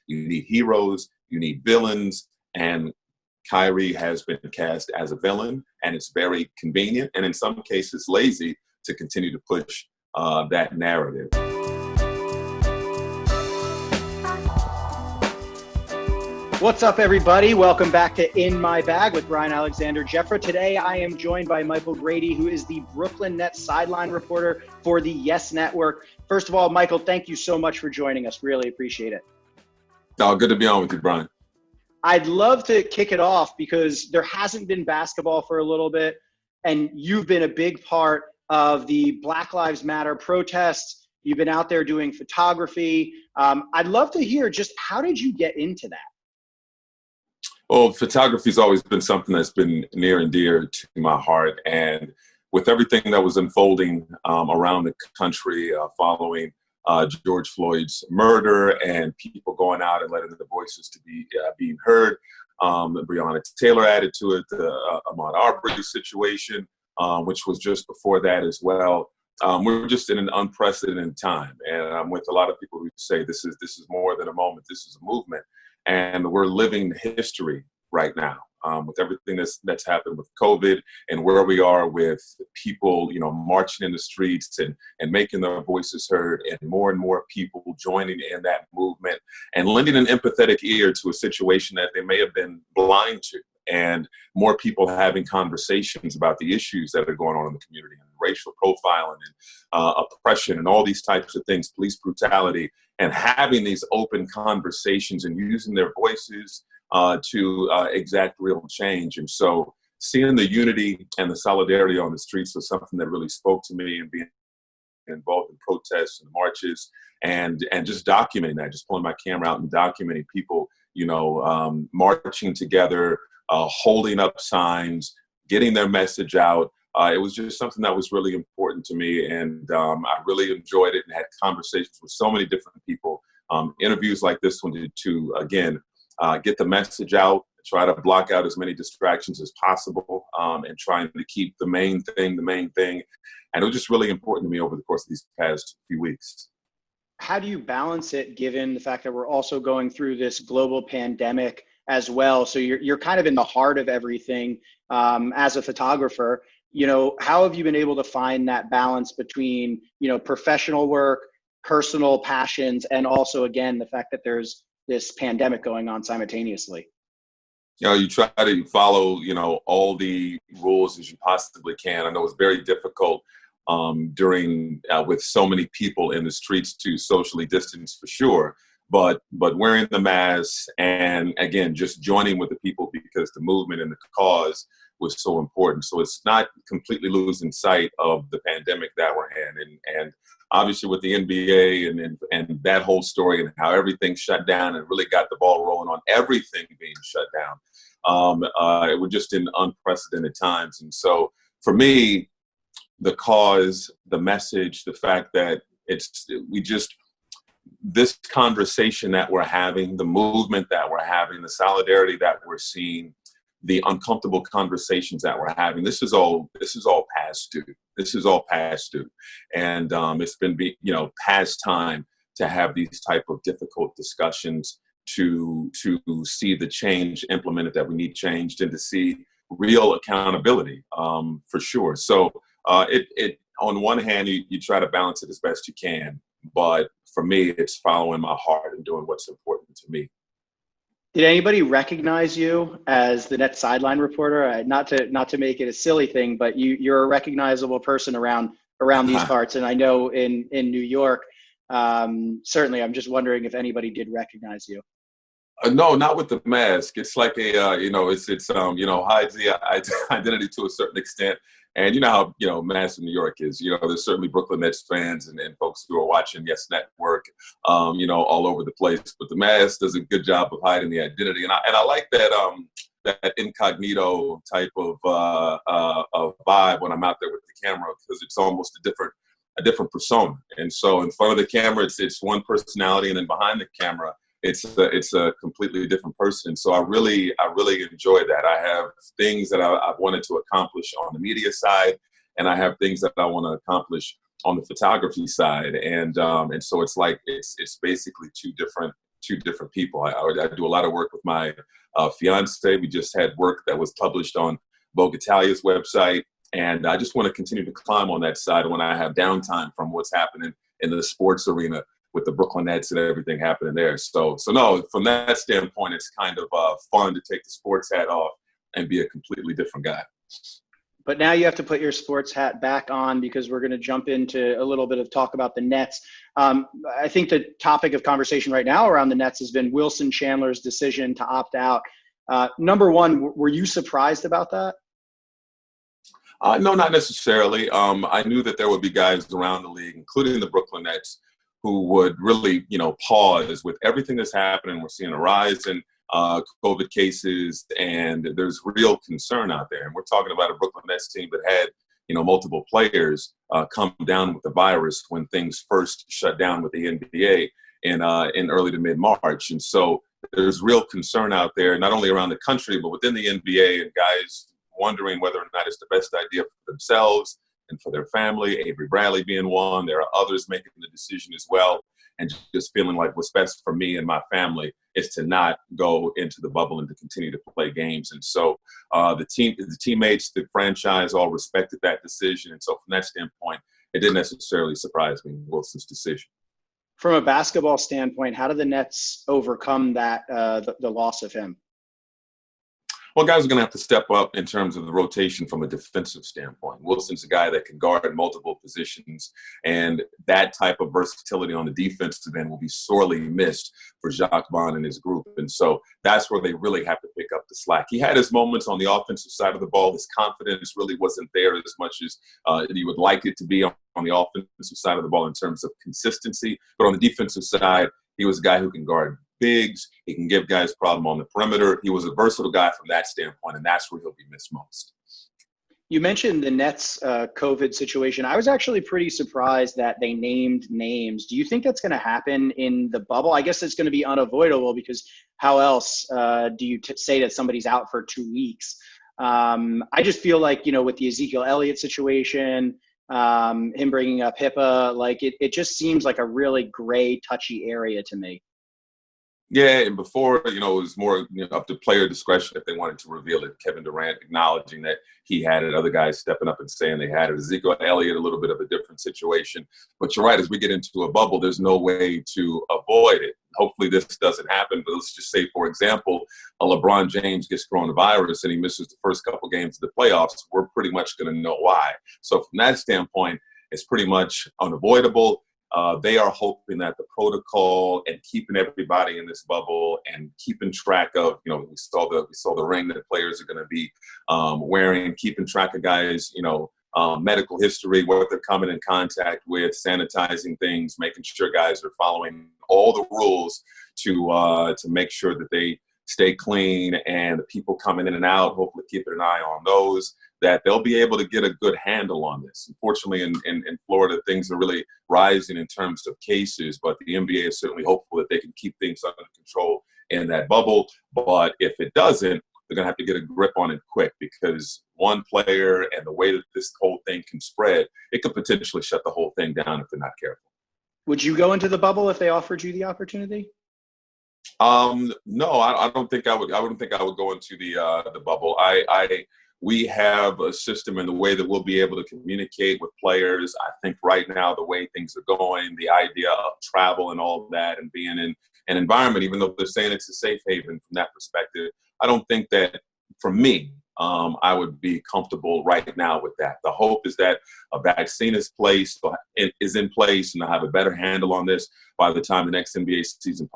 You need heroes, you need villains, and Kyrie has been cast as a villain, and it's very convenient and in some cases lazy to continue to push that narrative. What's up, everybody? Welcome back to In My Bag with Brian Giuffra. Today, I am joined by Michael Grady, who is the Brooklyn Nets sideline reporter for the Yes Network. First of all, Michael, thank you so much for joining us. Really appreciate it. Oh, good to be on with you, Brian. I'd love to kick it off because there hasn't been basketball for a little bit, and you've been a big part of the Black Lives Matter protests. You've been out there doing photography. I'd love to hear just how did you get into that? Well, photography's always been something that's been near and dear to my heart. And with everything that was unfolding around the country following George Floyd's murder and people going out and letting their voices to be being heard, the Breonna Taylor added to it, the Ahmaud Arbery situation, which was just before that as well. We're just in an unprecedented time. And I'm with a lot of people who say this is more than a moment, this is a movement. And we're living history right now with everything that's happened with COVID and where we are with people, marching in the streets and making their voices heard, and more people joining in that movement and lending an empathetic ear to a situation that they may have been blind to, and more people having conversations about the issues that are going on in the community, and racial profiling and oppression and all these types of things, police brutality, and having these open conversations and using their voices to exact real change. And so seeing the unity and the solidarity on the streets was something that really spoke to me, and being involved in protests and marches and just documenting that, just pulling my camera out and documenting people, marching together, holding up signs, getting their message out. It was just something that was really important to me, and I really enjoyed it and had conversations with so many different people. Interviews like this one to again, get the message out, try to block out as many distractions as possible, and trying to keep the main thing. And it was just really important to me over the course of these past few weeks. How do you balance it given the fact that we're also going through this global pandemic as well? So you're kind of in the heart of everything as a photographer. How have you been able to find that balance between, professional work, personal passions, and also, again, the fact that there's this pandemic going on simultaneously? You try to follow, all the rules as you possibly can. I know it's very difficult during with so many people in the streets to socially distance for sure. But wearing the mask and, again, just joining with the people because the movement and the cause was so important. So it's not completely losing sight of the pandemic that we're in. And obviously with the NBA and that whole story and how everything shut down and really got the ball rolling on everything being shut down, it was just in unprecedented times. And so for me, the cause, the message, the fact that this conversation that we're having, the movement that we're having, the solidarity that we're seeing, the uncomfortable conversations that we're having, this is all past due. This is all past due. And it's been, past time to have these type of difficult discussions, to see the change implemented that we need changed, and to see real accountability for sure. So it on one hand, you try to balance it as best you can. But for me, it's following my heart and doing what's important to me. Did anybody recognize you as the Nets sideline reporter? Not to make it a silly thing, but you're a recognizable person around these parts. And I know in New York, certainly, I'm just wondering if anybody did recognize you. No, not with the mask. It's like hides the identity to a certain extent. And you know how, mass in New York is, there's certainly Brooklyn Nets fans and folks who are watching Yes Network, all over the place. But the mask does a good job of hiding the identity. And I like that incognito type of vibe when I'm out there with the camera, because it's almost a different persona. And so in front of the camera, it's one personality, and then behind the camera, it's a completely different person. So I really enjoy that. I have things that I've wanted to accomplish on the media side, and I have things that I want to accomplish on the photography side. And so it's like it's basically two different two different people. I do a lot of work with my fiance. We just had work that was published on Vogue Italia's website. And I just want to continue to climb on that side when I have downtime from what's happening in the sports arena with the Brooklyn Nets and everything happening there. So no, from that standpoint, it's kind of fun to take the sports hat off and be a completely different guy. But now you have to put your sports hat back on, because we're going to jump into a little bit of talk about the Nets. I think the topic of conversation right now around the Nets has been Wilson Chandler's decision to opt out. Number one, were you surprised about that? No, not necessarily. I knew that there would be guys around the league, including the Brooklyn Nets, who would really, pause with everything that's happening. We're seeing a rise in COVID cases, and there's real concern out there. And we're talking about a Brooklyn Nets team that had, multiple players come down with the virus when things first shut down with the NBA in early to mid-March. And so there's real concern out there, not only around the country, but within the NBA, and guys wondering whether or not it's the best idea for themselves and for their family. Avery Bradley being one. There are others making the decision as well, and just feeling like what's best for me and my family is to not go into the bubble and to continue to play games. And so the teammates, the franchise all respected that decision. And so from that standpoint, it didn't necessarily surprise me, Wilson's decision. From a basketball standpoint, how do the Nets overcome that, the loss of him? Well, guys are going to have to step up in terms of the rotation from a defensive standpoint. Wilson's a guy that can guard multiple positions, and that type of versatility on the defensive end will be sorely missed for Jacques Vaughn and his group. And so that's where they really have to pick up the slack. He had his moments on the offensive side of the ball. His confidence really wasn't there as much as he would like it to be on the offensive side of the ball in terms of consistency. But on the defensive side, he was a guy who can guard bigs. He can give guys problem on the perimeter. He was a versatile guy from that standpoint, and that's where he'll be missed most. You mentioned the Nets COVID situation. I was actually pretty surprised that they named names. Do you think that's going to happen in the bubble? I guess it's going to be unavoidable, because how else do you say that somebody's out for 2 weeks? I just feel like, with the Ezekiel Elliott situation, him bringing up HIPAA, like it just seems like a really gray, touchy area to me. Yeah, and before, it was more up to player discretion if they wanted to reveal it. Kevin Durant acknowledging that he had it, other guys stepping up and saying they had it. Ezekiel Elliott, a little bit of a different situation. But you're right, as we get into a bubble, there's no way to avoid it. Hopefully this doesn't happen, but let's just say, for example, LeBron James gets coronavirus and he misses the first couple games of the playoffs. We're pretty much going to know why. So from that standpoint, it's pretty much unavoidable. They are hoping that the protocol and keeping everybody in this bubble and keeping track of, we saw the ring that players are going to be wearing, keeping track of guys, medical history, what they're coming in contact with, sanitizing things, making sure guys are following all the rules to make sure that they stay clean, and the people coming in and out, hopefully keeping an eye on those, that they'll be able to get a good handle on this. Unfortunately, in Florida, things are really rising in terms of cases, but the NBA is certainly hopeful that they can keep things under control in that bubble. But if it doesn't, they're going to have to get a grip on it quick, because one player and the way that this whole thing can spread, it could potentially shut the whole thing down if they're not careful. Would you go into the bubble if they offered you the opportunity? No, I don't think I would. I wouldn't think I would go into the bubble. We have a system in the way that we'll be able to communicate with players. I think right now, the way things are going, the idea of travel and all of that, and being in an environment, even though they're saying it's a safe haven from that perspective, I don't think that, for me, I would be comfortable right now with that. The hope is that a vaccine is in place, and I have a better handle on this by the time the next NBA season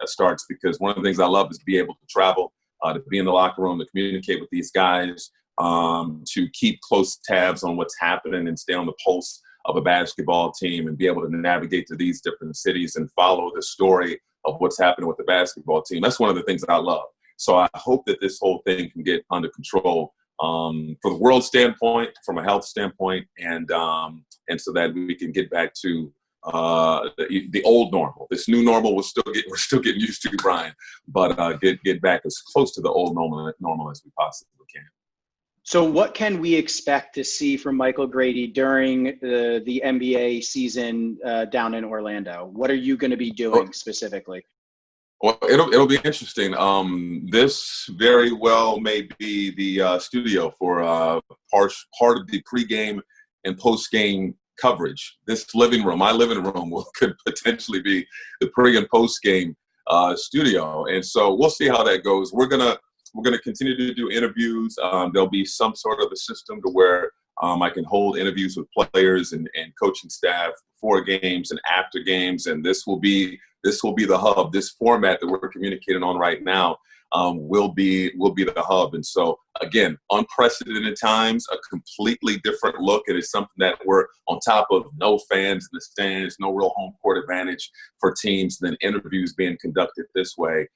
starts. Because one of the things I love is to be able to travel, to be in the locker room, to communicate with these guys, to keep close tabs on what's happening and stay on the pulse of a basketball team, and be able to navigate to these different cities and follow the story of what's happening with the basketball team. That's one of the things that I love. So I hope that this whole thing can get under control for the world standpoint, from a health standpoint, and so that we can get back to the old normal. This new normal we're still getting used to, Brian, but get back as close to the old normal as we possibly can. So what can we expect to see from Michael Grady during the NBA season down in Orlando? What are you going to be doing specifically? Well, it'll be interesting. This very well may be the studio for part of the pregame and postgame coverage. This living room, my living room, could potentially be the pre and postgame studio, and so we'll see how that goes. We're gonna continue to do interviews. There'll be some sort of a system to where I can hold interviews with players and coaching staff before games and after games, and this will be the hub. This format that we're communicating on right now will be the hub. And so, again, unprecedented times, a completely different look. It is something that we're on top of. No fans in the stands, no real home court advantage for teams. Then interviews being conducted this way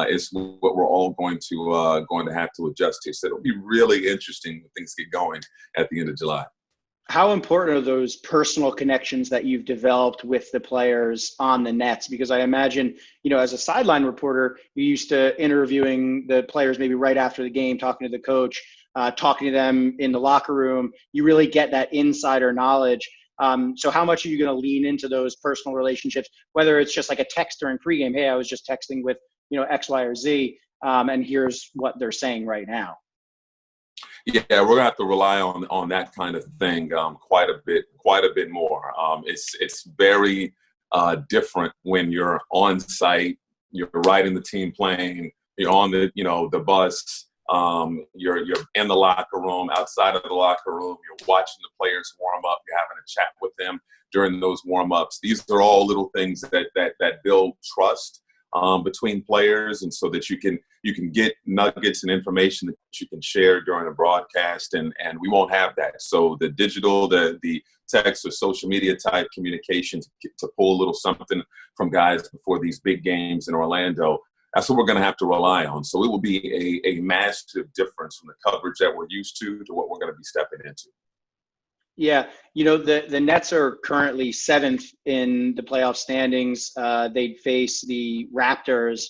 is what we're all going to have to adjust to. So it'll be really interesting when things get going at the end of July. How important are those personal connections that you've developed with the players on the Nets? Because I imagine, as a sideline reporter, you're used to interviewing the players maybe right after the game, talking to the coach, talking to them in the locker room. You really get that insider knowledge. So how much are you going to lean into those personal relationships, whether it's just like a text during pregame, hey, I was just texting with, X, Y, or Z, and here's what they're saying right now? Yeah, we're gonna have to rely on that kind of thing quite a bit more. It's very different when you're on site, you're riding the team plane, you're on the bus, you're in the locker room, outside of the locker room, you're watching the players warm up, you're having a chat with them during those warm ups. These are all little things that build trust between players, and so that you can get nuggets and information that you can share during a broadcast, and we won't have that. So the digital, the text or social media type communications to pull a little something from guys before these big games in Orlando, that's what we're going to have to rely on. So it will be a massive difference from the coverage that we're used to what we're going to be stepping into. Yeah, the Nets are currently 7th in the playoff standings. They'd face the Raptors.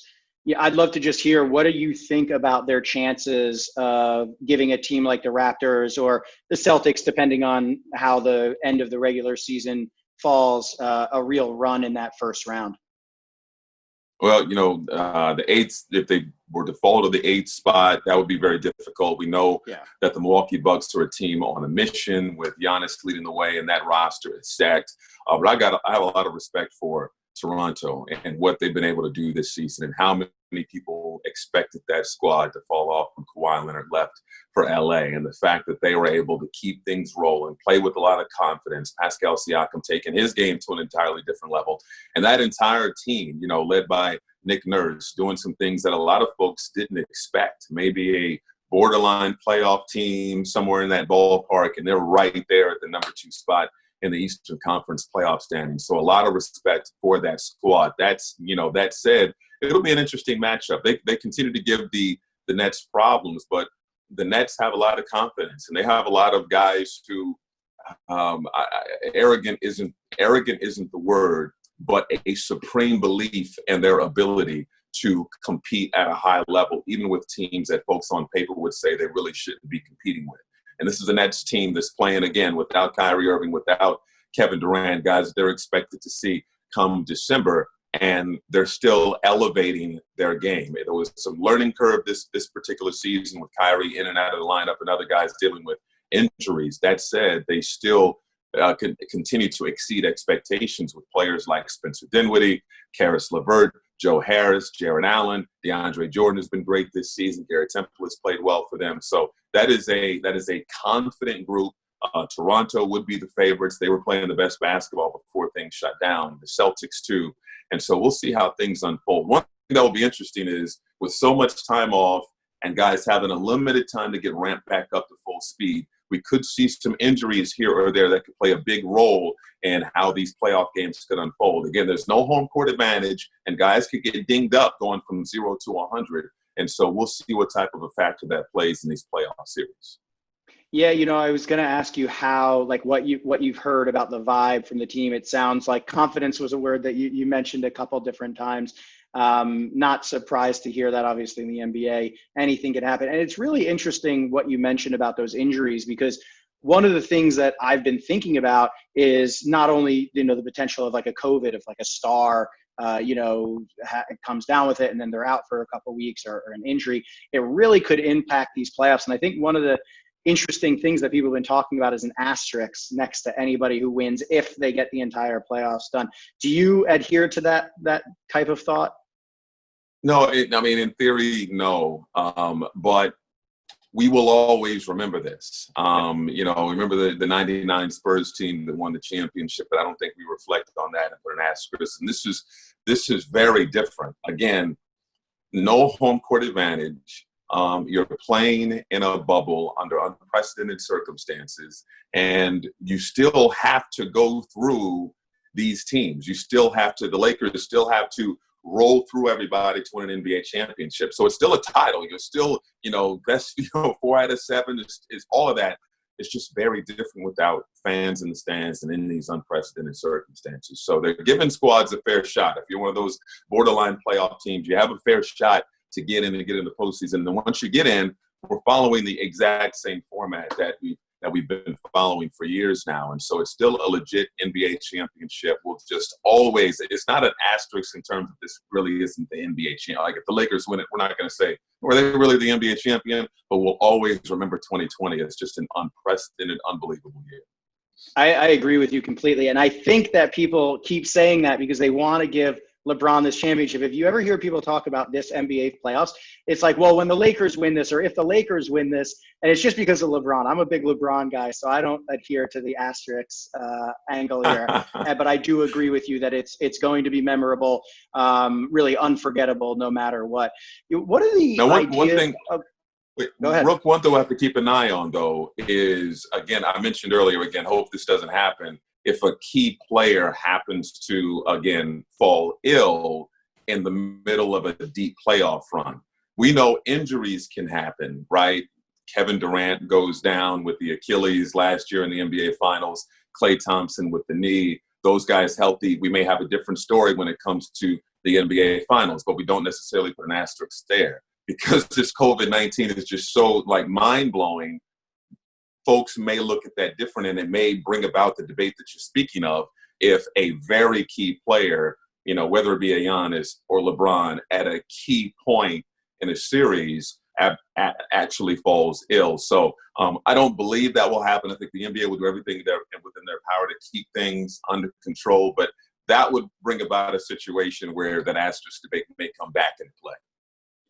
Yeah, I'd love to just hear, what do you think about their chances of giving a team like the Raptors or the Celtics, depending on how the end of the regular season falls, a real run in that first round? Well, the eighth, if they were to fall to the eighth spot, that would be very difficult. We know that the Milwaukee Bucks are a team on a mission with Giannis leading the way, and that roster is stacked. But I have a lot of respect for Toronto and what they've been able to do this season, and how many people expected that squad to fall off when Kawhi Leonard left for LA, and the fact that they were able to keep things rolling, play with a lot of confidence. Pascal Siakam taking his game to an entirely different level, and that entire team, led by Nick Nurse, doing some things that a lot of folks didn't expect. Maybe a borderline playoff team somewhere in that ballpark, and they're right there at the number 2 spot in the Eastern Conference playoff standings. So a lot of respect for that squad. That said, it'll be an interesting matchup. They continue to give the Nets problems, but the Nets have a lot of confidence, and they have a lot of guys who arrogant isn't the word, but a supreme belief in their ability to compete at a high level, even with teams that folks on paper would say they really shouldn't be competing with. And this is a Nets team that's playing, again, without Kyrie Irving, without Kevin Durant, guys that they're expected to see come December, and they're still elevating their game. There was some learning curve this particular season with Kyrie in and out of the lineup and other guys dealing with injuries. That said, they still continue to exceed expectations with players like Spencer Dinwiddie, Karis LeVert, Joe Harris, Jaron Allen, DeAndre Jordan has been great this season. Gary Temple has played well for them. So that is a confident group. Toronto would be the favorites. They were playing the best basketball before things shut down. The Celtics too. And so we'll see how things unfold. One thing that will be interesting is, with so much time off and guys having a limited time to get ramped back up to full speed, we could see some injuries here or there that could play a big role in how these playoff games could unfold. Again, there's no home court advantage, and guys could get dinged up going from 0 to 100. And so we'll see what type of a factor that plays in these playoff series. Yeah, I was going to ask you how, like, what you've heard about the vibe from the team. It sounds like confidence was a word that you mentioned a couple different times. Not surprised to hear that, obviously, in the NBA, anything can happen. And it's really interesting what you mentioned about those injuries, because one of the things that I've been thinking about is not only, the potential of like a COVID, of like a star comes down with it and then they're out for a couple of weeks or an injury, it really could impact these playoffs. And I think one of the interesting things that people have been talking about is an asterisk next to anybody who wins if they get the entire playoffs done. Do you adhere to that type of thought? No, in theory, no. But we will always remember this. Remember the 99 Spurs team that won the championship, but I don't think we reflect on that and put an asterisk. And this is very different. Again, no home court advantage. You're playing in a bubble under unprecedented circumstances, and you still have to go through these teams. The Lakers still have to roll through everybody to win an NBA championship. So it's still a title. You're still, best, 4 out of 7 is all of that. It's just very different without fans in the stands and in these unprecedented circumstances. So they're giving squads a fair shot. If you're one of those borderline playoff teams, you have a fair shot to get in and get in the postseason. And then once you get in, we're following the exact same format that we've been following for years now. And so it's still a legit NBA championship. We'll just always, it's not an asterisk in terms of this really isn't the NBA champion. Like if the Lakers win it, we're not going to say, were they really the NBA champion? But we'll always remember 2020 as just an unprecedented, unbelievable year. I agree with you completely. And I think that people keep saying that because they want to give LeBron this championship. If you ever hear people talk about this NBA playoffs, it's like, well, when the Lakers win this, or if the Lakers win this, and it's just because of LeBron. I'm a big LeBron guy, so I don't adhere to the asterisk angle here. But I do agree with you that it's going to be memorable, really unforgettable, no matter what. What are the ideas? One thing. Go ahead. Brooke, one thing we have to keep an eye on, though, is, again, I mentioned earlier, hope this doesn't happen. If a key player happens to, again, fall ill in the middle of a deep playoff run, we know injuries can happen, right? Kevin Durant goes down with the Achilles last year in the NBA Finals, Klay Thompson with the knee. Those guys healthy. We may have a different story when it comes to the NBA Finals, but we don't necessarily put an asterisk there because this COVID-19 is just so, mind-blowing. Folks may look at that different, and it may bring about the debate that you're speaking of if a very key player, whether it be a Giannis or LeBron, at a key point in a series actually falls ill. So I don't believe that will happen. I think the NBA will do everything within their power to keep things under control, but that would bring about a situation where that asterisk debate may come back into play.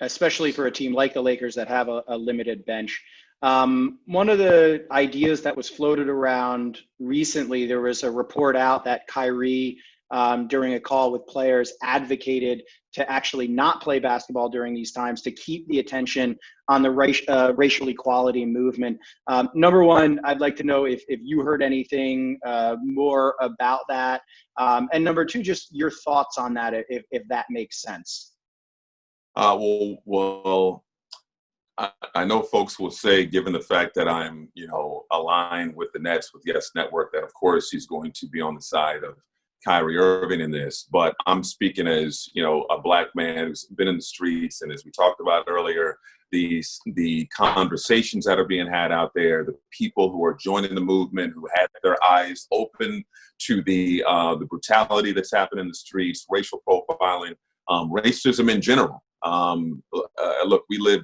Especially for a team like the Lakers that have a limited bench. One of the ideas that was floated around recently, there was a report out that Kyrie, during a call with players, advocated to actually not play basketball during these times to keep the attention on the racial equality movement. Number one, I'd like to know if you heard anything more about that. And number two, just your thoughts on that, if that makes sense. Well, I know folks will say, given the fact that I'm, aligned with the Nets, with Yes Network, that of course he's going to be on the side of Kyrie Irving in this. But I'm speaking as, a black man who's been in the streets. And as we talked about earlier, the conversations that are being had out there, the people who are joining the movement, who had their eyes open to the brutality that's happening in the streets, racial profiling, racism in general. Look, we live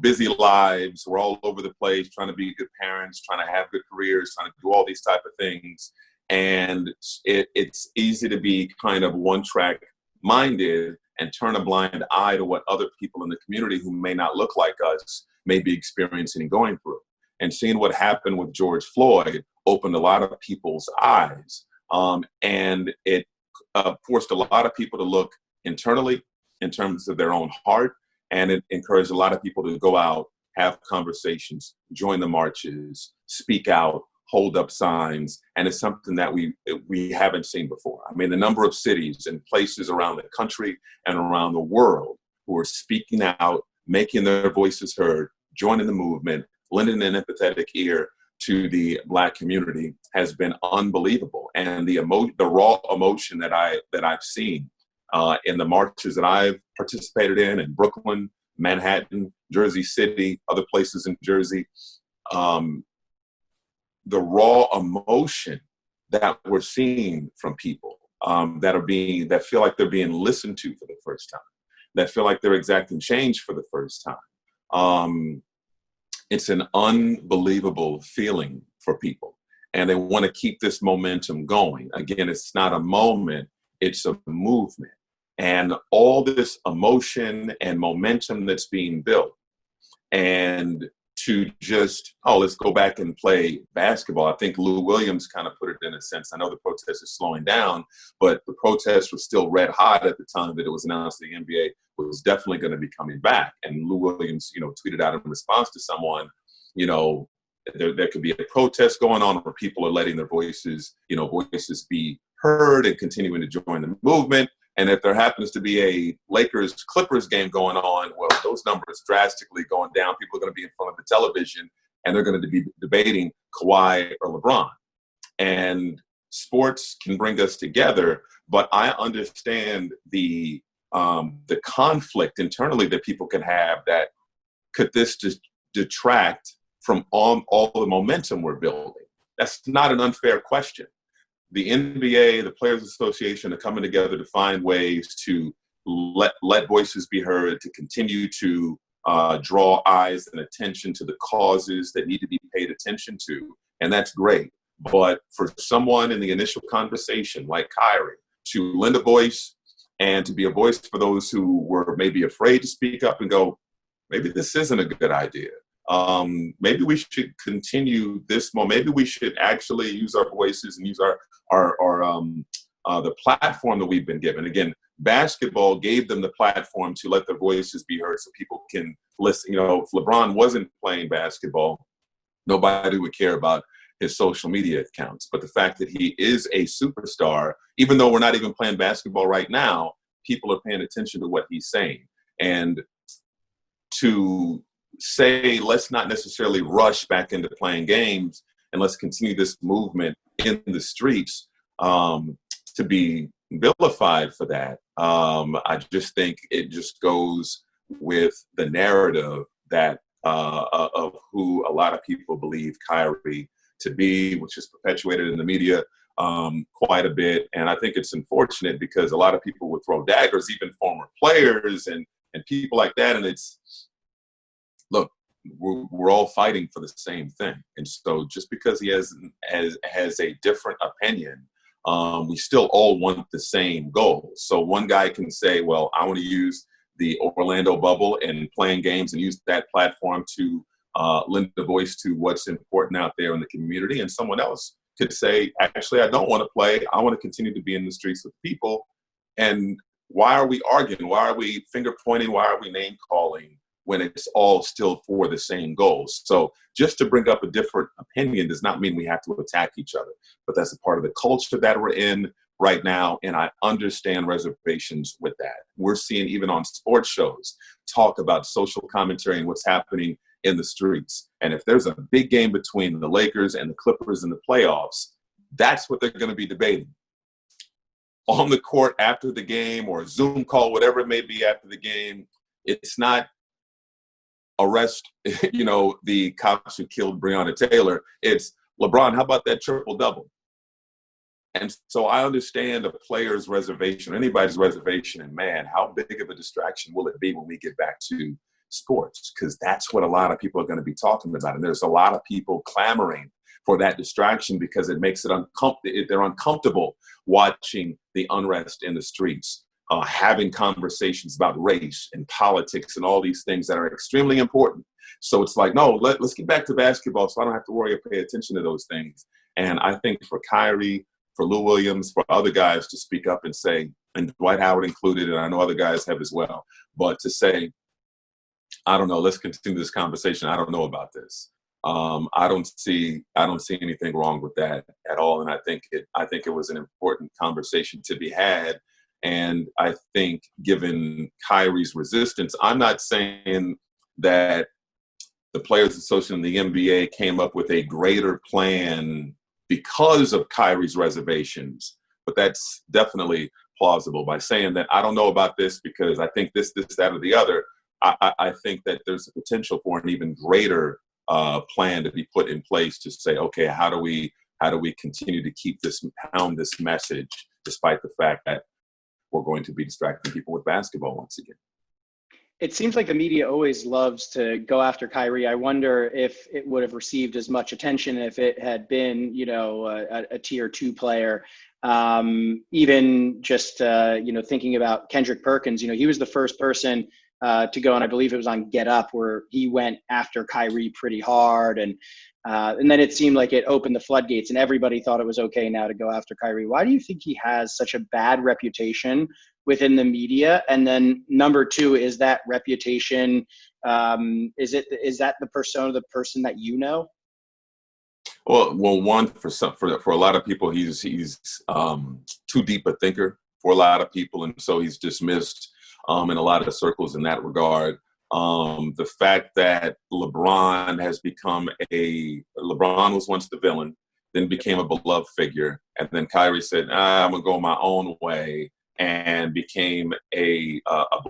busy lives. We're all over the place, trying to be good parents, trying to have good careers, trying to do all these type of things. And it's easy to be kind of one-track minded and turn a blind eye to what other people in the community who may not look like us may be experiencing and going through. And seeing what happened with George Floyd opened a lot of people's eyes. And it forced a lot of people to look internally in terms of their own heart. And it encouraged a lot of people to go out, have conversations, join the marches, speak out, hold up signs. And it's something that we haven't seen before. I mean, the number of cities and places around the country and around the world who are speaking out, making their voices heard, joining the movement, lending an empathetic ear to the Black community has been unbelievable. And the raw emotion that I've seen in the marches that I've participated in Brooklyn, Manhattan, Jersey City, other places in Jersey, the raw emotion that we're seeing from people that feel like they're being listened to for the first time, that feel like they're exacting change for the first time. It's an unbelievable feeling for people, and they want to keep this momentum going. Again, it's not a moment, it's a movement. And all this emotion and momentum that's being built, and to just, oh, let's go back and play basketball. I think Lou Williams kind of put it in a sense. I know the protest is slowing down, but the protest was still red hot at the time that it was announced the NBA was definitely going to be coming back. And Lou Williams, tweeted out in response to someone, there could be a protest going on where people are letting their voices be heard and continuing to join the movement. And if there happens to be a Lakers-Clippers game going on, well, those numbers drastically going down. People are going to be in front of the television, and they're going to be debating Kawhi or LeBron. And sports can bring us together, but I understand the conflict internally that people can have. That could this just detract from all the momentum we're building? That's not an unfair question. The NBA, the Players Association are coming together to find ways to let voices be heard, to continue to draw eyes and attention to the causes that need to be paid attention to. And that's great. But for someone in the initial conversation, like Kyrie, to lend a voice and to be a voice for those who were maybe afraid to speak up and go, maybe this isn't a good idea. Maybe we should continue this more. Maybe we should actually use our voices and use the platform that we've been given. Again, basketball gave them the platform to let their voices be heard so people can listen. If LeBron wasn't playing basketball, nobody would care about his social media accounts. But the fact that he is a superstar, even though we're not even playing basketball right now, people are paying attention to what he's saying. And to say, let's not necessarily rush back into playing games and let's continue this movement in the streets to be vilified for that. I just think it just goes with the narrative that of who a lot of people believe Kyrie to be, which is perpetuated in the media quite a bit. And I think it's unfortunate because a lot of people would throw daggers, even former players and people like that. And look, we're all fighting for the same thing. And so just because he has a different opinion, we still all want the same goal. So one guy can say, well, I want to use the Orlando bubble and playing games and use that platform to lend a voice to what's important out there in the community. And someone else could say, actually, I don't want to play. I want to continue to be in the streets with people. And why are we arguing? Why are we finger pointing? Why are we name calling when it's all still for the same goals? So just to bring up a different opinion does not mean we have to attack each other, but that's a part of the culture that we're in right now. And I understand reservations with that. We're seeing even on sports shows talk about social commentary and what's happening in the streets. And if there's a big game between the Lakers and the Clippers in the playoffs, that's what they're going to be debating. On the court after the game or a Zoom call, whatever it may be after the game, it's not arrest, the cops who killed Breonna Taylor. It's LeBron, how about that triple-double? And so I understand a player's reservation, anybody's reservation, and man, how big of a distraction will it be when we get back to sports? Because that's what a lot of people are going to be talking about. And there's a lot of people clamoring for that distraction because it makes it uncomfortable. They're uncomfortable watching the unrest in the streets, having conversations about race and politics and all these things that are extremely important. So it's like, no, let's get back to basketball so I don't have to worry or pay attention to those things. And I think for Kyrie, for Lou Williams, for other guys to speak up and say, and Dwight Howard included, and I know other guys have as well, but to say, I don't know, let's continue this conversation. I don't know about this. I don't see anything wrong with that at all. And I think it was an important conversation to be had. And I think given Kyrie's resistance, I'm not saying that the Players Association and the NBA came up with a greater plan because of Kyrie's reservations, but that's definitely plausible by saying that I don't know about this because I think this, that, or the other. I think that there's a potential for an even greater plan to be put in place to say, okay, how do we continue to pound this message despite the fact that we're going to be distracting people with basketball once again. It seems like the media always loves to go after Kyrie. I wonder if it would have received as much attention if it had been, a tier 2 player. Even just, thinking about Kendrick Perkins, he was the first person to go, and I believe it was on Get Up, where he went after Kyrie pretty hard. And then it seemed like it opened the floodgates and everybody thought it was okay now to go after Kyrie. Why do you think he has such a bad reputation within the media? And then number 2, is that reputation, is that the persona, the person that you know? Well, one, for a lot of people, he's too deep a thinker for a lot of people, and so he's dismissed in a lot of circles in that regard. The fact that LeBron was once the villain, then became a beloved figure, and then Kyrie said, "I'm gonna go my own way," and became a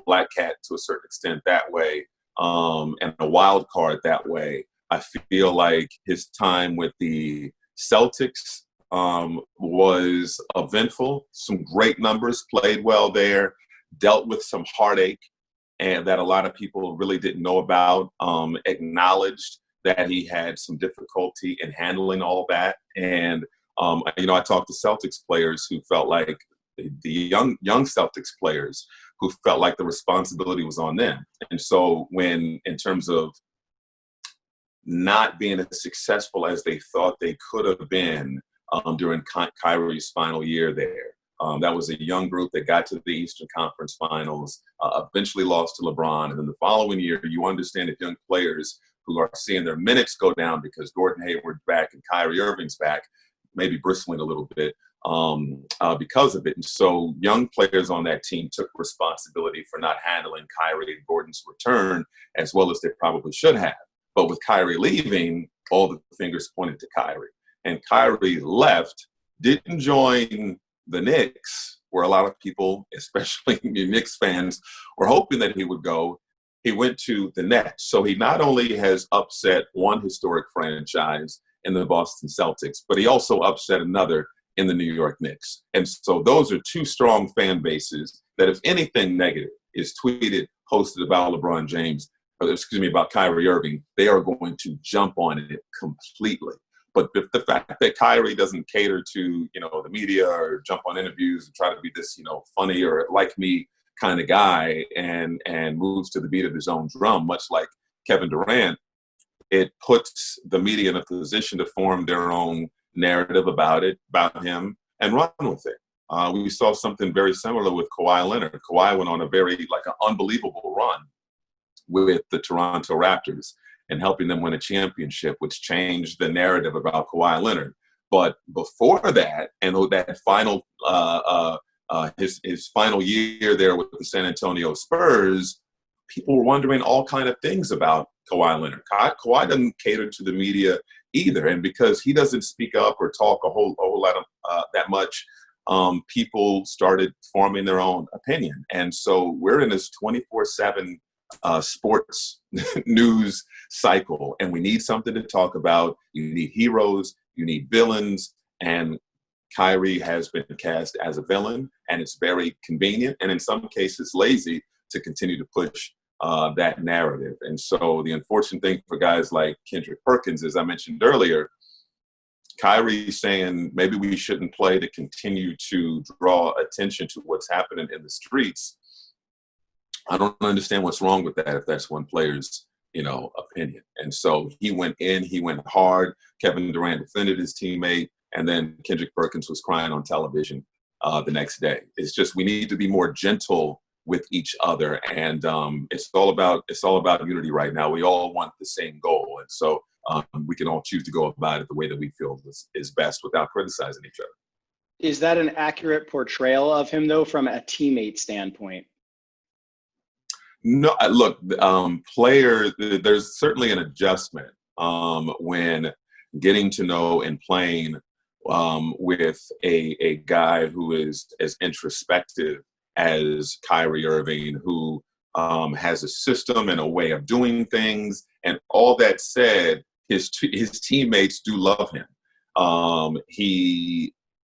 black cat to a certain extent that way, and a wild card that way. I feel like his time with the Celtics was eventful. Some great numbers, played well there, dealt with some heartache, and that a lot of people really didn't know about, acknowledged that he had some difficulty in handling all that. And, I talked to Celtics players who felt like the young Celtics players who felt like the responsibility was on them. And so when, in terms of not being as successful as they thought they could have been during Kyrie's final year there, that was a young group that got to the Eastern Conference Finals, eventually lost to LeBron. And then the following year, you understand that young players who are seeing their minutes go down because Gordon Hayward's back and Kyrie Irving's back, maybe bristling a little bit because of it. And so young players on that team took responsibility for not handling Kyrie and Gordon's return as well as they probably should have. But with Kyrie leaving, all the fingers pointed to Kyrie. And Kyrie left, didn't join the Knicks, where a lot of people, especially Knicks fans, were hoping that he would go. He went to the Nets. So he not only has upset one historic franchise in the Boston Celtics, but he also upset another in the New York Knicks. And so those are two strong fan bases that if anything negative is tweeted, posted about LeBron James, about Kyrie Irving, they are going to jump on it completely. But the fact that Kyrie doesn't cater to, the media or jump on interviews and try to be this, funny or like me kind of guy and moves to the beat of his own drum, much like Kevin Durant, it puts the media in a position to form their own narrative about him, and run with it. We saw something very similar with Kawhi Leonard. Kawhi went on an unbelievable run with the Toronto Raptors and helping them win a championship, which changed the narrative about Kawhi Leonard. But before that, and that final his final year there with the San Antonio Spurs, people were wondering all kind of things about Kawhi Leonard. Kawhi doesn't cater to the media either, and because he doesn't speak up or talk a whole lot of that much, people started forming their own opinion. And so we're in this 24/7 sports news cycle, and we need something to talk about. You need heroes, you need villains, and Kyrie has been cast as a villain, and it's very convenient and in some cases lazy to continue to push that narrative. And so the unfortunate thing for guys like Kendrick Perkins, as I mentioned earlier, Kyrie saying maybe we shouldn't play to continue to draw attention to what's happening in the streets. I don't understand what's wrong with that if that's one player's, opinion. And so he went hard. Kevin Durant defended his teammate, and then Kendrick Perkins was crying on television the next day. It's just we need to be more gentle with each other, and it's all about unity right now. We all want the same goal, and so we can all choose to go about it the way that we feel is best without criticizing each other. Is that an accurate portrayal of him, though, from a teammate standpoint? No, look, there's certainly an adjustment when getting to know and playing with a guy who is as introspective as Kyrie Irving, who has a system and a way of doing things. And all that said, his teammates do love him. He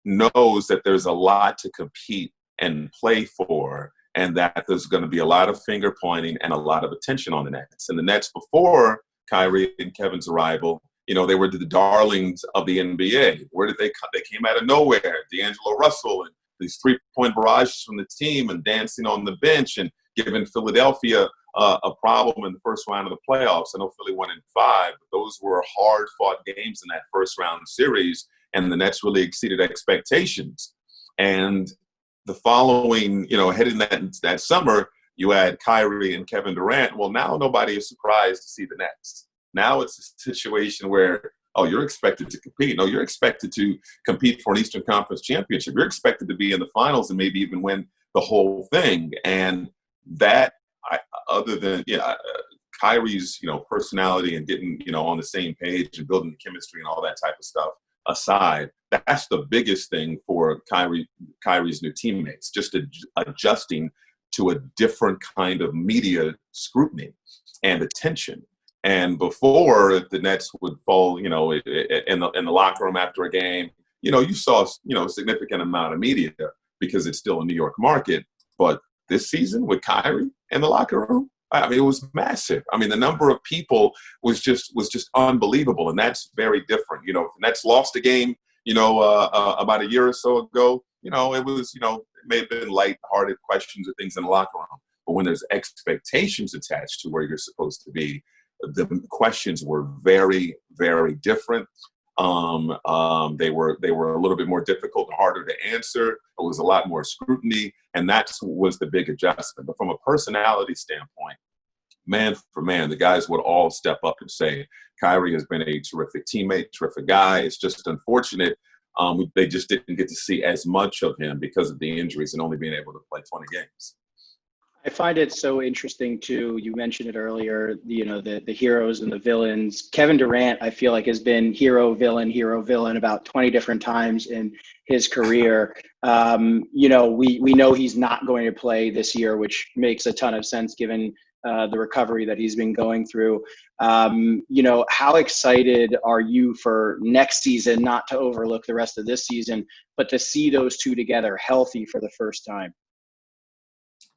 knows that there's a lot to compete and play for, and that there's going to be a lot of finger pointing and a lot of attention on the Nets. And the Nets, before Kyrie and Kevin's arrival, they were the darlings of the NBA. Where did they come? They came out of nowhere. D'Angelo Russell and these three-point barrages from the team and dancing on the bench and giving Philadelphia a problem in the first round of the playoffs. I know Philly won in 5, but those were hard-fought games in that first-round series, and the Nets really exceeded expectations. And the following, heading that summer, you had Kyrie and Kevin Durant. Well, now nobody is surprised to see the Nets. Now it's a situation where, you're expected to compete. No, you're expected to compete for an Eastern Conference championship. You're expected to be in the finals and maybe even win the whole thing. And that, other than Kyrie's personality and getting on the same page and building the chemistry and all that type of stuff aside, that's the biggest thing for Kyrie's new teammates, just adjusting to a different kind of media scrutiny and attention. And before, if the Nets would fall, in the locker room after a game, you saw, a significant amount of media because it's still a New York market. But this season with Kyrie in the locker room, it was massive. The number of people was just unbelievable, and that's very different. If the Nets lost a game, about a year or so ago, it was, it may have been lighthearted questions or things in the locker room. But when there's expectations attached to where you're supposed to be, the questions were very, very different. They were a little bit more difficult and harder to answer. It was a lot more scrutiny, and that was the big adjustment. But from a personality standpoint, man for man, the guys would all step up and say, Kyrie has been a terrific teammate, terrific guy. It's just unfortunate they just didn't get to see as much of him because of the injuries and only being able to play 20 games. I find it so interesting too. You mentioned it earlier, the heroes and the villains. Kevin Durant, I feel like, has been hero, villain about 20 different times in his career. We know he's not going to play this year, which makes a ton of sense given the recovery that he's been going through. How excited are you for next season, not to overlook the rest of this season, but to see those two together healthy for the first time?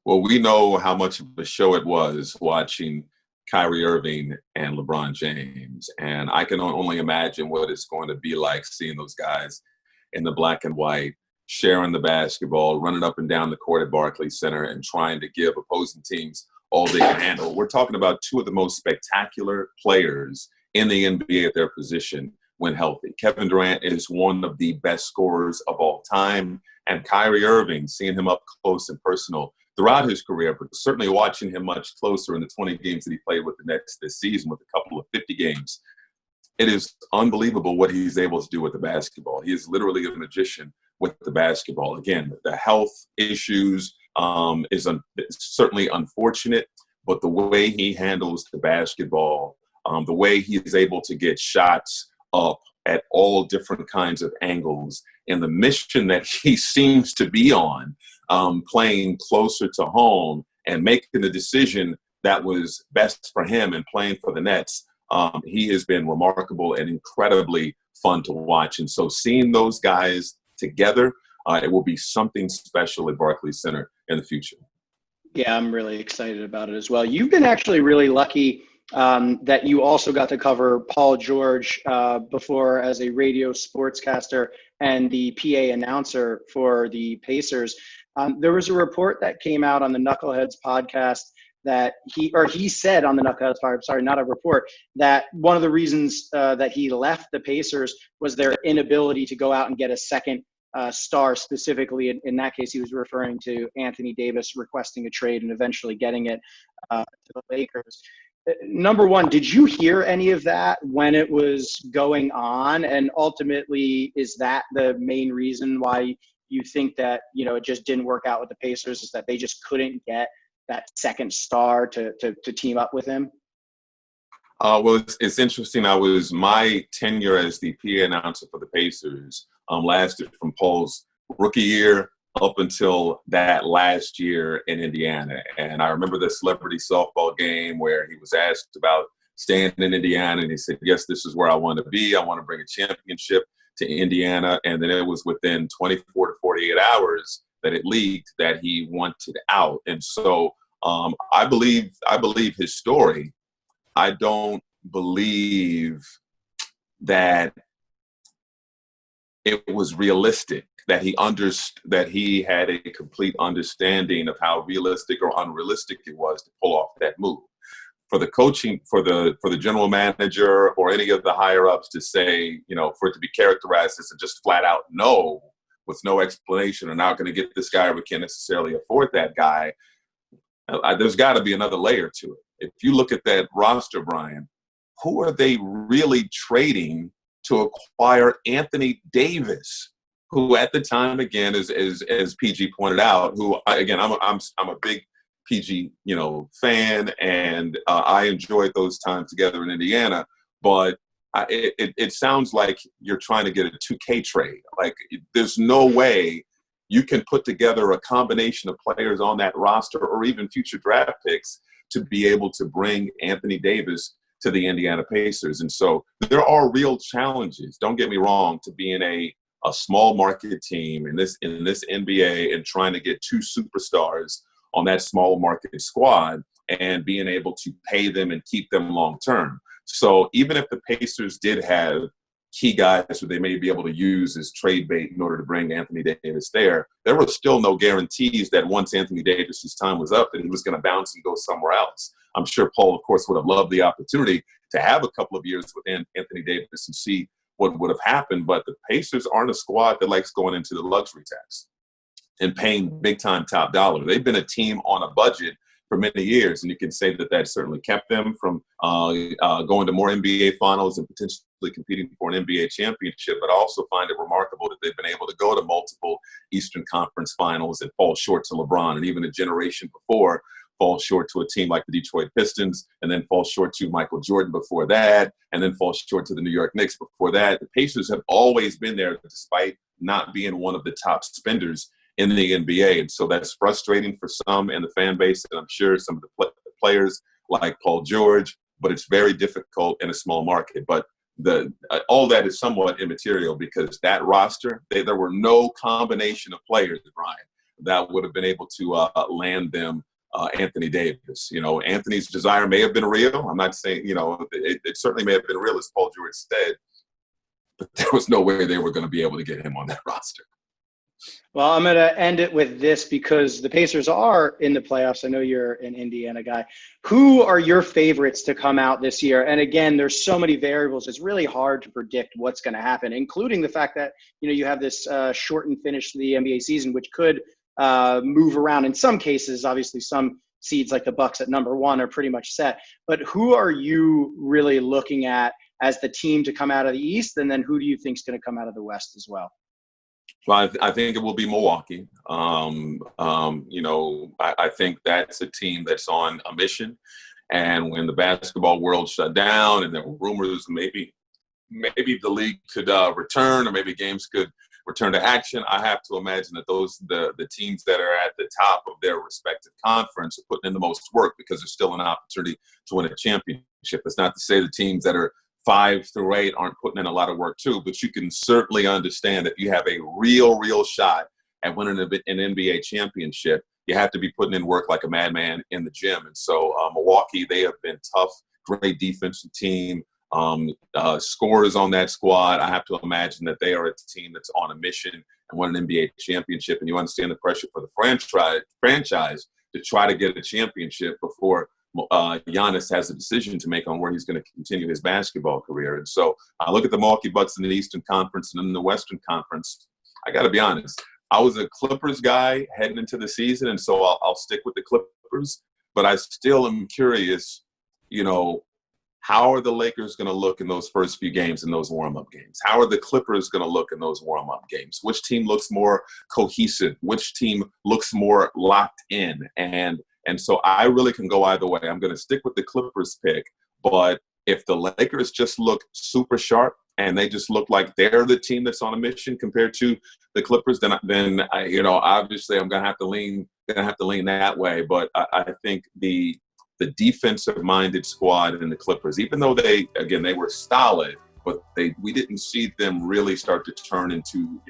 Well, we know how much of a show it was watching Kyrie Irving and LeBron James. And I can only imagine what it's going to be like seeing those guys in the black and white, sharing the basketball, running up and down the court at Barclays Center and trying to give opposing teams all they can handle. We're talking about two of the most spectacular players in the NBA at their position when healthy. Kevin Durant is one of the best scorers of all time. And Kyrie Irving, seeing him up close and personal throughout his career, but certainly watching him much closer in the 20 games that he played with the Nets this season with a couple of 50 games. It is unbelievable what he's able to do with the basketball. He is literally a magician with the basketball. Again, the health issues is certainly unfortunate, but the way he handles the basketball, the way he is able to get shots up at all different kinds of angles, and the mission that he seems to be on, playing closer to home and making the decision that was best for him and playing for the Nets, he has been remarkable and incredibly fun to watch. And so seeing those guys together, it will be something special at Barclays Center in the future. Yeah, I'm really excited about it as well. You've been actually really lucky that you also got to cover Paul George before as a radio sportscaster and the PA announcer for the Pacers. There was a report that came out on the Knuckleheads podcast that he said on the Knuckleheads podcast, sorry, not a report, that one of the reasons that he left the Pacers was their inability to go out and get a second star. Specifically, in that case, he was referring to Anthony Davis requesting a trade and eventually getting it to the Lakers. Number one, did you hear any of that when it was going on? And ultimately, is that the main reason why you think that, it just didn't work out with the Pacers, is that they just couldn't get that second star to team up with him? Well, it's interesting. My tenure as the PA announcer for the Pacers lasted from Paul's rookie year up until that last year in Indiana. And I remember the celebrity softball game where he was asked about staying in Indiana, and he said, yes, this is where I want to be. I want to bring a championship to Indiana, and then it was within 24 to 48 hours that it leaked that he wanted out. And so I believe his story. I don't believe that it was realistic, that he had a complete understanding of how realistic or unrealistic it was to pull off that move. For the coaching, for the general manager or any of the higher ups to say, for it to be characterized as a just flat out no, with no explanation, or not going to get this guy, or we can't necessarily afford that guy. There's got to be another layer to it. If you look at that roster, Brian, who are they really trading to acquire Anthony Davis, who at the time, again, as PG pointed out, who again, I'm a big PG, fan, and I enjoyed those times together in Indiana. But it sounds like you're trying to get a 2K trade. Like, there's no way you can put together a combination of players on that roster or even future draft picks to be able to bring Anthony Davis to the Indiana Pacers. And so there are real challenges, don't get me wrong, to being a small market team in this NBA and trying to get two superstars on that small market squad and being able to pay them and keep them long term. So even if the Pacers did have key guys who they may be able to use as trade bait in order to bring Anthony Davis there were still no guarantees that once Anthony Davis's time was up that he was going to bounce and go somewhere else. I'm sure Paul, of course, would have loved the opportunity to have a couple of years with Anthony Davis and see what would have happened. But the Pacers aren't a squad that likes going into the luxury tax and paying big-time top dollar. They've been a team on a budget for many years, and you can say that certainly kept them from going to more NBA finals and potentially competing for an NBA championship, but I also find it remarkable that they've been able to go to multiple Eastern Conference finals and fall short to LeBron, and even a generation before fall short to a team like the Detroit Pistons, and then fall short to Michael Jordan before that, and then fall short to the New York Knicks before that. The Pacers have always been there despite not being one of the top spenders in the NBA. And so that's frustrating for some in the fan base, and I'm sure some of the players like Paul George, but it's very difficult in a small market. But all that is somewhat immaterial because that roster, there were no combination of players, Brian, that would have been able to land them Anthony Davis. Anthony's desire may have been real. I'm not saying, it certainly may have been real, as Paul George said, but there was no way they were going to be able to get him on that roster. Well, I'm going to end it with this because the Pacers are in the playoffs. I know you're an Indiana guy. Who are your favorites to come out this year? And again, there's so many variables. It's really hard to predict what's going to happen, including the fact that, you have this shortened finish to the NBA season, which could move around in some cases. Obviously, some seeds like the Bucks at number 1 are pretty much set. But who are you really looking at as the team to come out of the East? And then who do you think is going to come out of the West as well? Well, I think it will be Milwaukee. I think that's a team that's on a mission. And when the basketball world shut down and there were rumors maybe the league could return or maybe games could return to action, I have to imagine that the teams that are at the top of their respective conference are putting in the most work because there's still an opportunity to win a championship. It's not to say the teams that are 5 through 8 aren't putting in a lot of work too, but you can certainly understand that you have a real shot at winning an NBA championship. You have to be putting in work like a madman in the gym. And so Milwaukee, they have been tough, great defensive team, scorers on that squad. I have to imagine that they are a team that's on a mission and won an NBA championship. And you understand the pressure for the franchise to try to get a championship before Giannis has a decision to make on where he's going to continue his basketball career. And so I look at the Milwaukee Bucks in the Eastern Conference and in the Western Conference. I got to be honest. I was a Clippers guy heading into the season, and so I'll stick with the Clippers. But I still am curious, how are the Lakers going to look in those first few games, in those warm-up games? How are the Clippers going to look in those warm-up games? Which team looks more cohesive? Which team looks more locked in? And so I really can go either way. I'm going to stick with the Clippers pick, but if the Lakers just look super sharp and they just look like they're the team that's on a mission compared to the Clippers, then obviously I'm going to have to lean that way. But I think the defensive-minded squad in the Clippers, even though they were solid, but we didn't see them really start to turn into,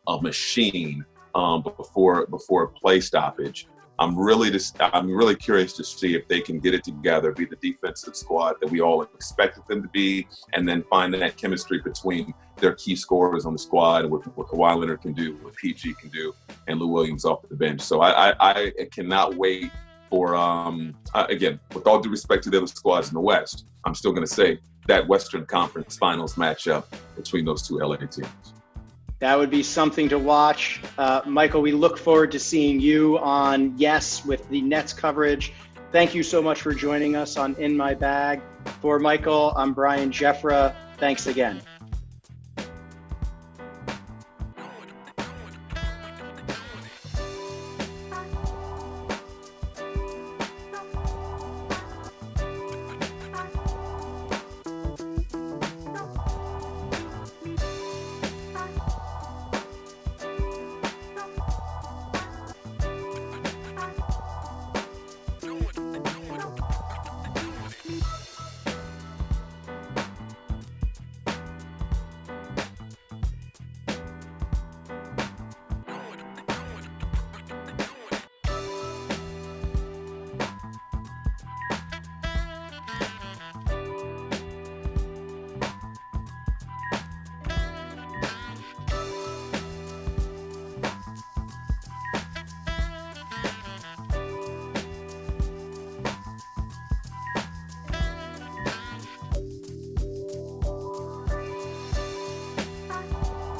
a machine before a play stoppage. I'm really curious to see if they can get it together, be the defensive squad that we all expected them to be, and then find that chemistry between their key scorers on the squad, what Kawhi Leonard can do, what PG can do, and Lou Williams off the bench. So I cannot wait for, again, with all due respect to the other squads in the West, I'm still going to say that Western Conference Finals matchup between those two LA teams. That would be something to watch. Michael, we look forward to seeing you on Yes with the Nets coverage. Thank you so much for joining us on In My Bag. For Michael, I'm Brian Giuffra. Thanks again.